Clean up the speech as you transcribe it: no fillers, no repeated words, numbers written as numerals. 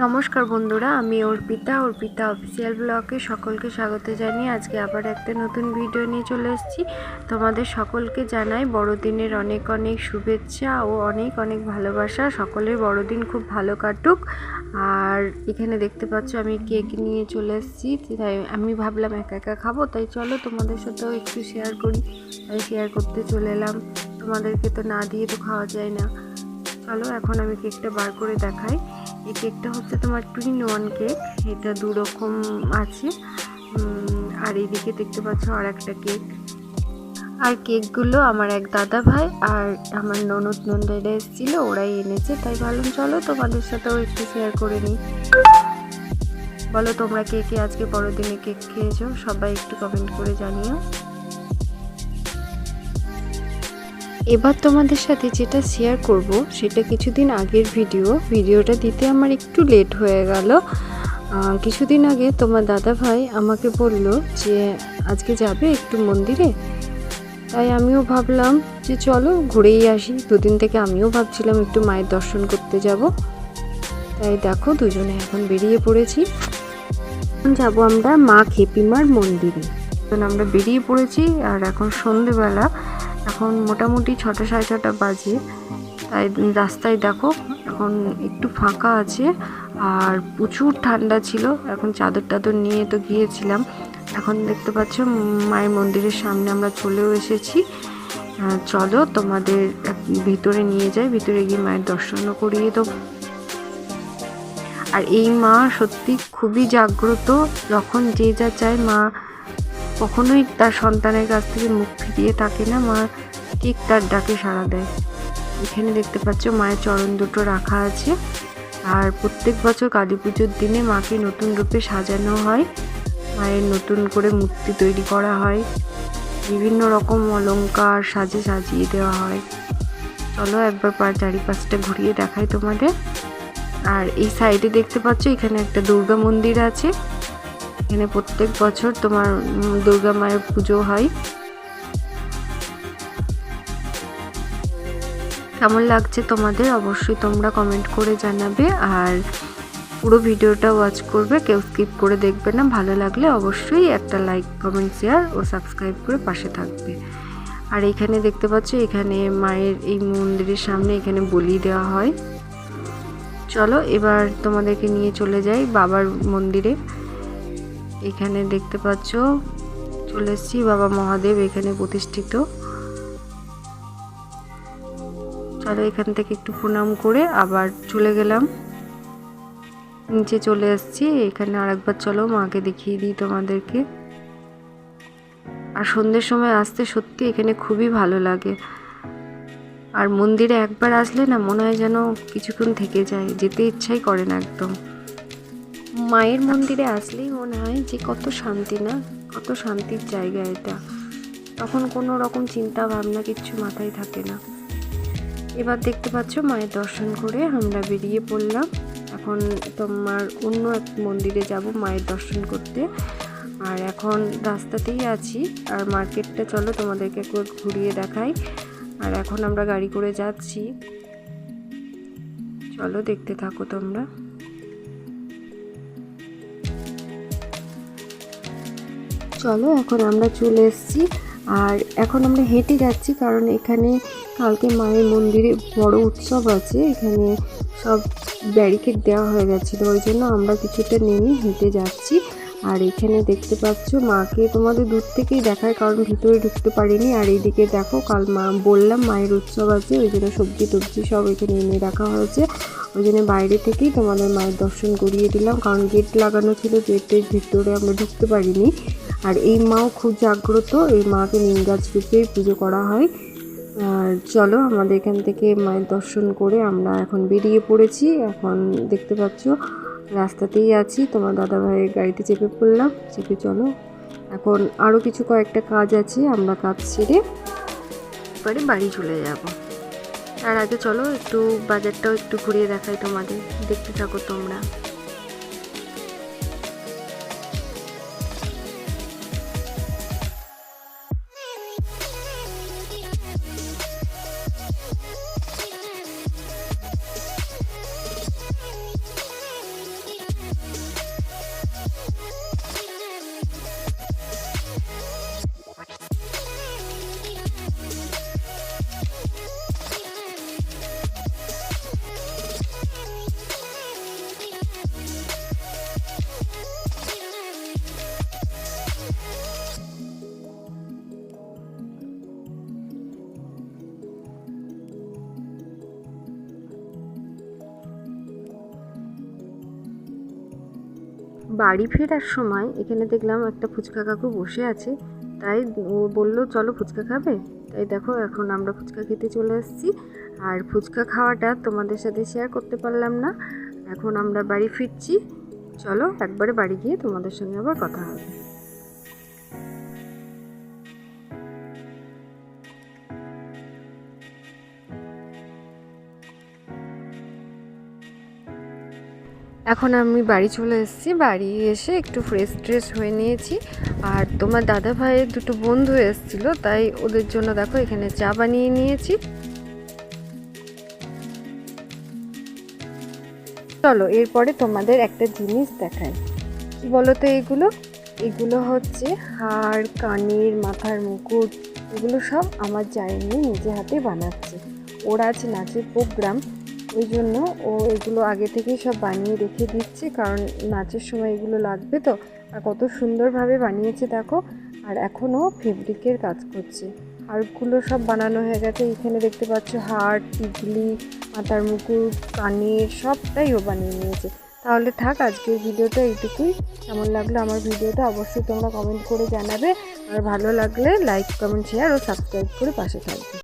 নমস্কার বন্ধুরা, আমি অর্পিতা অফিসিয়াল ব্লগে সকলকে স্বাগত জানিয়ে আজকে আবার একটা নতুন ভিডিও নিয়ে চলে এসেছি। তোমাদের সকলকে জানাই বড়দিনের অনেক অনেক শুভেচ্ছা ও অনেক অনেক ভালোবাসা। সকলের বড়দিন খুব ভালো কাটুক। আর এখানে দেখতে পাচ্ছ আমি কেক নিয়ে চলে এসেছি, তাই আমি ভাবলাম একা একা খাবো, তাই চলো তোমাদের সাথেও একটু শেয়ার করি, তাই শেয়ার করতে চলে এলাম। তোমাদেরকে তো না দিয়ে তো খাওয়া যায় না। চলো এখন আমি কেকটা বার করে দেখাই। এই কেকটা হচ্ছে তোমার 2-in-1 কেক, এটা দু রকম আছে। আর এইদিকে দেখতে পাচ্ছ আর একটা কেক। আর কেকগুলো আমার এক দাদা ভাই আর আমার ননদরা এসেছিল, ওরাই এনেছে, তাই ভাবলাম চলো তোমাদের সাথেও একটু শেয়ার করে নিই। বলো তোমরা কে কে আজকে বড়দিনে কেক খেয়েছো, সবাই একটু কমেন্ট করে জানিও। এবার তোমাদের সাথে যেটা শেয়ার করব সেটা কিছুদিন আগের ভিডিওটা দিতে আমার একটু লেট হয়ে গেল। কিছুদিন আগে তোমার দাদা ভাই আমাকে বলল যে আজকে যাবে একটু মন্দিরে, তাই আমিও ভাবলাম যে চলো ঘুরেই আসি। দুদিন থেকে আমিও ভাবছিলাম একটু মায়ের দর্শন করতে যাব, তাই দেখো দুজনে এখন বেরিয়ে পড়েছি। এখন যাবো আমরা মা খেপিমার মন্দিরে। এখন আমরা বেরিয়ে পড়েছি আর এখন সন্ধেবেলা, এখন মোটামুটি 6টা সাড়ে 6টা বাজে, তাই রাস্তায় দেখো এখন একটু ফাঁকা আছে আর প্রচুর ঠান্ডা ছিল। এখন চাদর টাদর নিয়ে তো গিয়েছিলাম। এখন দেখতে পাচ্ছ মায়ের মন্দিরের সামনে আমরা চলেও এসেছি। চলো তোমাদের ভিতরে নিয়ে যাই, ভিতরে গিয়ে মায়ের দর্শনও করিয়ে দেবো। আর এই মা সত্যি খুবই জাগ্রত, যখন যে যা চায় মা কখনোই তার সন্তানের কাছ থেকে মুখ ফিরিয়ে থাকে না, মা ঠিক তার ডাকে সাড়া দেয়। এখানে দেখতে পাচ্ছ মায়ের চরণ দুটো রাখা আছে। আর প্রত্যেক বছর কালী পুজোর দিনে মাকে নতুন রূপে সাজানো হয়, মায়ের নতুন করে মূর্তি তৈরি করা হয়, বিভিন্ন রকম অলংকার সাজিয়ে দেওয়া হয়। চলো একবার চারিপাশটা ঘুরিয়ে দেখাই তোমাদের। আর এই সাইডে দেখতে পাচ্ছ এখানে একটা দুর্গা মন্দির আছে, এখানে প্রত্যেক বছর তোমার দুর্গা মায়ের পুজো হয়। কেমন লাগছে তোমাদের অবশ্যই তোমরা কমেন্ট করে জানাবে। আর পুরো ভিডিওটা ওয়াচ করবে, কেউ স্কিপ করে দেখবে না। ভালো লাগলে অবশ্যই একটা লাইক, কমেন্ট, শেয়ার ও সাবস্ক্রাইব করে পাশে থাকবে। আর এখানে দেখতে পাচ্ছ এখানে মায়ের এই মন্দিরের সামনে এখানে বলি দেওয়া হয়। চলো এবার তোমাদেরকে নিয়ে চলে যাই বাবার মন্দিরে। এখানে দেখতে পাচ্ছ চলে এসেছি, বাবা মহাদেব এখানে প্রতিষ্ঠিত। চলো এখান থেকে একটু প্রণাম করে আবার চলে গেলাম, নিচে চলে এসেছি। এখানে আরেকবার চলো মাকে দেখিয়ে দিই তোমাদেরকে। আর সন্ধ্যের সময় আসতে সত্যি এখানে খুবই ভালো লাগে। আর মন্দিরে একবার আসলে না মনে হয় যেন কিছুক্ষণ থেকে যায়, যেতে ইচ্ছাই করে না একদম। মায়ের মন্দিরে আসলেই মনে হয় যে কত শান্তি, না কত শান্তির জায়গা এটা। তখন কোনো রকম চিন্তা ভাবনা কিচ্ছু মাথায় থাকে না। এবার দেখতে পাচ্ছ মায়ের দর্শন করে আমরা বেরিয়ে পড়লাম। এখন তোমার অন্য এক মন্দিরে যাব মায়ের দর্শন করতে। আর এখন রাস্তাতেই আছি। আর মার্কেটটা চলো তোমাদেরকে একবার ঘুরিয়ে দেখাই। আর এখন আমরা গাড়ি করে যাচ্ছি, চলো দেখতে থাকো তোমরা। চলো এখন আমরা চলে এসেছি। আর এখন আমরা হেঁটে যাচ্ছি, কারণ এখানে কালকে মায়ের মন্দিরে বড় উৎসব আছে, এখানে সব ব্যারিকেড দেওয়া হয়ে গেছিলো, ওই জন্য আমরা কিছুটা নেমে হেঁটে যাচ্ছি। আর এখানে দেখতে পাচ্ছ মাকে তোমাদের দূর থেকেই দেখায়, কারণ ভিতরে ঢুকতে পারিনি। আর এইদিকে দেখো কাল বললাম মায়ের উৎসব আছে, ওই জন্য সবজি টবজি সব এখানে এনে রাখা হয়েছে, ওই জন্য বাইরে থেকেই তোমাদের মায়ের দর্শন করিয়ে দিলাম, কারণ গেট লাগানো ছিল, গেটের ভিতরে আমরা ঢুকতে পারিনি। আর এই মাও খুব জাগ্রত, এই মাকে নিম গাছ রূপেই পুজো করা হয়। আর চলো আমাদের এখান থেকে মায়ের দর্শন করে আমরা এখন বেরিয়ে পড়েছি। এখন দেখতে পাচ্ছ রাস্তাতেই আছি, তোমার দাদা ভাইয়ের গাড়িতে চেপে পড়লাম, চেপে চলো এখন আরও কিছু কয়েকটা কাজ আছে, আমরা কাজ সেরে এবারে বাড়ি চলে যাব। তার আগে চলো একটু বাজারটাও একটু ঘুরিয়ে দেখাই তোমাদের, দেখতে থাকো তোমরা। বাড়ি ফেরার সময় এখানে দেখলাম একটা ফুচকা কাকু বসে আছে, তাই ও বললো চলো ফুচকা খাবে। তাই দেখো এখন আমরা ফুচকা খেতে চলে এসেছি। আর ফুচকা খাওয়াটা তোমাদের সাথে শেয়ার করতে পারলাম না। এখন আমরা বাড়ি ফিরছি, চলো একবারে বাড়ি গিয়ে তোমাদের সঙ্গে আবার কথা হবে। এখন আমি বাড়ি চলে এসেছি, বাড়ি এসে একটু ফ্রেশ ট্রেশ হয়ে নিয়েছি। আর তোমার দাদা ভাইয়ের দুটো বন্ধু এসেছিলো, তাই ওদের জন্য দেখো এখানে চা বানিয়ে নিয়েছি। চলো এরপরে তোমাদের একটা জিনিস দেখাই। কি বলো তো এগুলো হচ্ছে হাড়, কানের, মাথার মুকুট, এগুলো সব আমার জায়নি নিজে হাতে বানাচ্ছে। ওর আজ নাচের প্রোগ্রাম, ওই জন্য ও এগুলো আগে থেকেই সব বানিয়ে রেখে দিচ্ছে, কারণ নাচের সময় এগুলো লাগবে তো। আর কত সুন্দরভাবে বানিয়েছে দেখো। আর এখনও ফেব্রিকের কাজ করছে। হাড়গুলো সব বানানো হয়ে গেছে, এখানে দেখতে পাচ্ছ হাড়, টিকলি, মাথার মুকুট, কানের সবটাই ও বানিয়ে নিয়েছে। তাহলে থাক, আজকের ভিডিওটা এইটুকুই। কেমন লাগলো আমার ভিডিওটা অবশ্যই তোমরা কমেন্ট করে জানাবে। আর ভালো লাগলে লাইক, কমেন্ট, শেয়ার ও সাবস্ক্রাইব করে পাশে থাকবে।